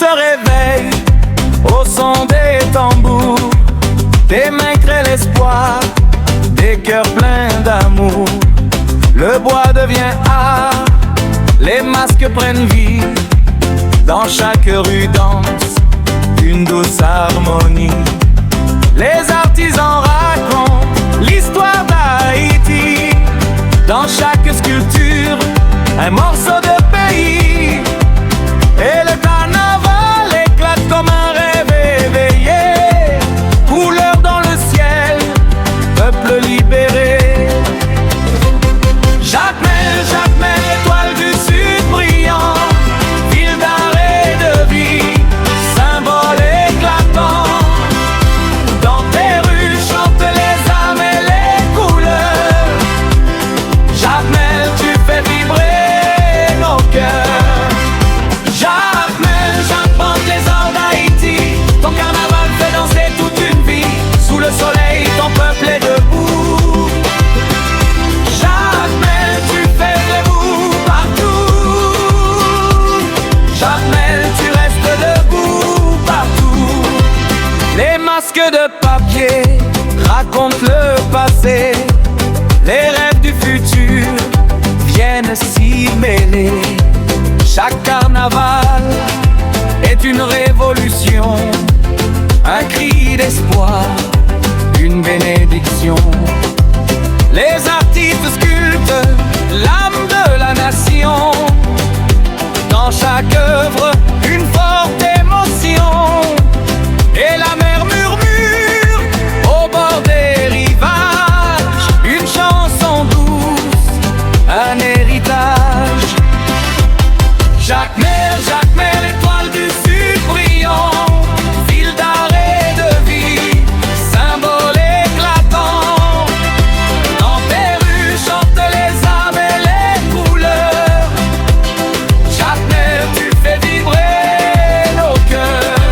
se réveille au son des tambours. Des mains créent l'espoir, des cœurs pleins d'amour. Le bois devient art, les masques prennent vie. Dans chaque rue danse une douce harmonie. Les artisans racontent l'histoire d'Haïti. Dans chaque sculpture, un morceau de pays. Et le carnaval éclate comme un rêve éveillé. Couleur dans le ciel, peuple libéré. Jacmel, étoile du sud brillant, ville d'art et de vie, symbole éclatant. Dans tes rues chantent les âmes et les couleurs. Jacmel, tu fais vibrer nos cœurs. Jacmel, j'invente les arts d'Haïti. Ton carnaval fait danser toute une vie. Sous le soleil, ton peuple est debout. Jacmel, tu fais debout partout. Jacmel, tu restes debout partout. Les masques de papier racontent le passé. Les rêves du futur viennent s'y mêler. Chaque carnaval est une révolution, un cri d'espoir, une bénédiction. Les artistes sculptent l'âme de la nation. Dans chaque œuvre, une forte émotion. Et la mer murmure au bord des rivages. Une chanson douce, un héritage. Jacmel, étoile du sud brillant, ville d'art et de vie, symbole éclatant. Dans tes rues chantent les âmes et les couleurs. Jacmel, tu fais vibrer nos cœurs.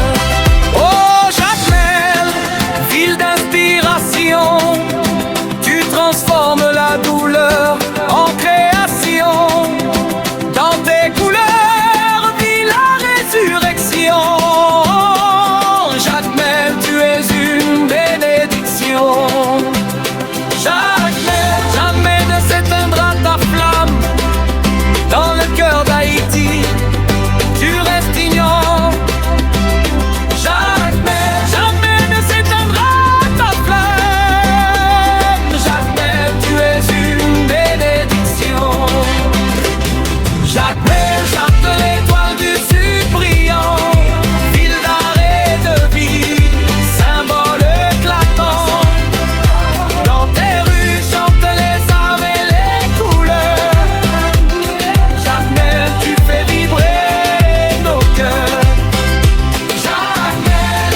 Oh Jacmel, ville d'inspiration, tu transformes la douleur en création. Dans tes couleurs vit la résurrection. Jacmel, tu es une bénédiction. Jacmel, jamais ne s'éteindra ta flamme. Dans le cœur d'Haïti, tu restes ignore. Jacmel, jamais ne s'éteindra ta flamme. Jacmel, tu es une bénédiction. Jacmel, chante l'étoile du sud brillant, ville d'art et de vie, symbole éclatant. Dans tes rues chantent les âmes et les couleurs. Jacmel, tu fais vibrer nos cœurs. Jacmel.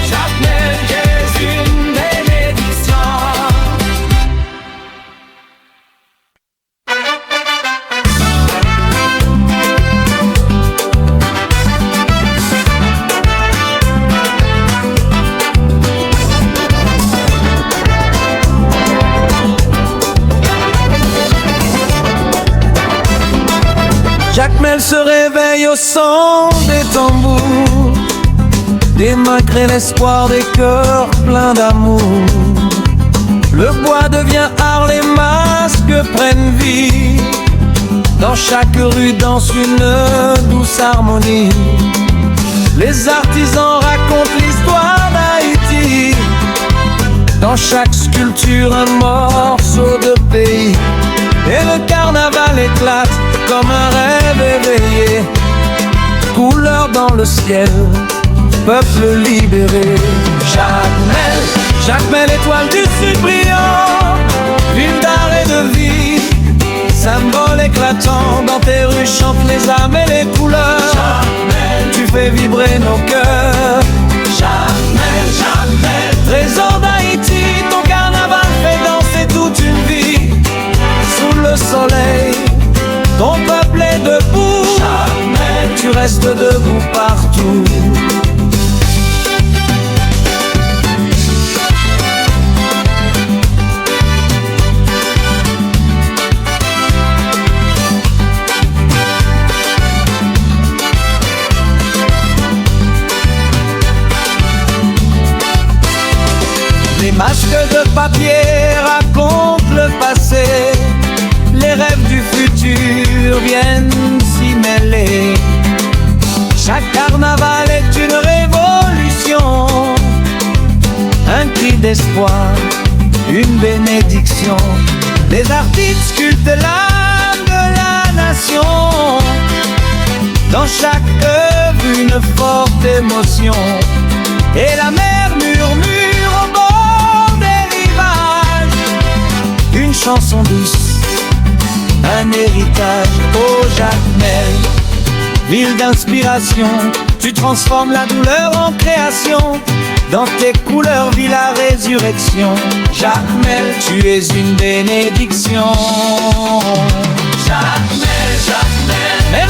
Jacmel, j'ai une bénédiction. Jacmel se réveille au son des tambours. Des mains créent l'espoir, des cœurs pleins d'amour. Le bois devient art, les masques prennent vie. Dans chaque rue danse une douce harmonie. Les artisans racontent l'histoire d'Haïti. Dans chaque sculpture, un morceau de pays. Et le carnaval éclate comme un rêve éveillé. Couleur dans le ciel, peuple libéré. Jacmel, étoile du sud brillant, ville d'art et de vie, symbole éclatant. Dans tes rues chantent les âmes et les couleurs. Jacmel, tu fais vibrer nos cœurs. Jacmel, trésor d'Haïti, ton carnaval fait danser toute une vie. Sous le soleil, ton peuple est debout. Jacmel, tu restes debout partout. masques de papier racontent le passé, les rêves du futur viennent s'y mêler. Chaque carnaval est une révolution, un cri d'espoir, une bénédiction. Les artistes sculptent l'âme de la nation, dans chaque œuvre une forte émotion. Et la mer murmure au bord des rivages, une chanson douce, un héritage. Oh Jacmel, ville d'inspiration, tu transformes la douleur en création. Dans tes couleurs vit la résurrection. Jacmel, tu es une bénédiction. Jacmel, Jacmel,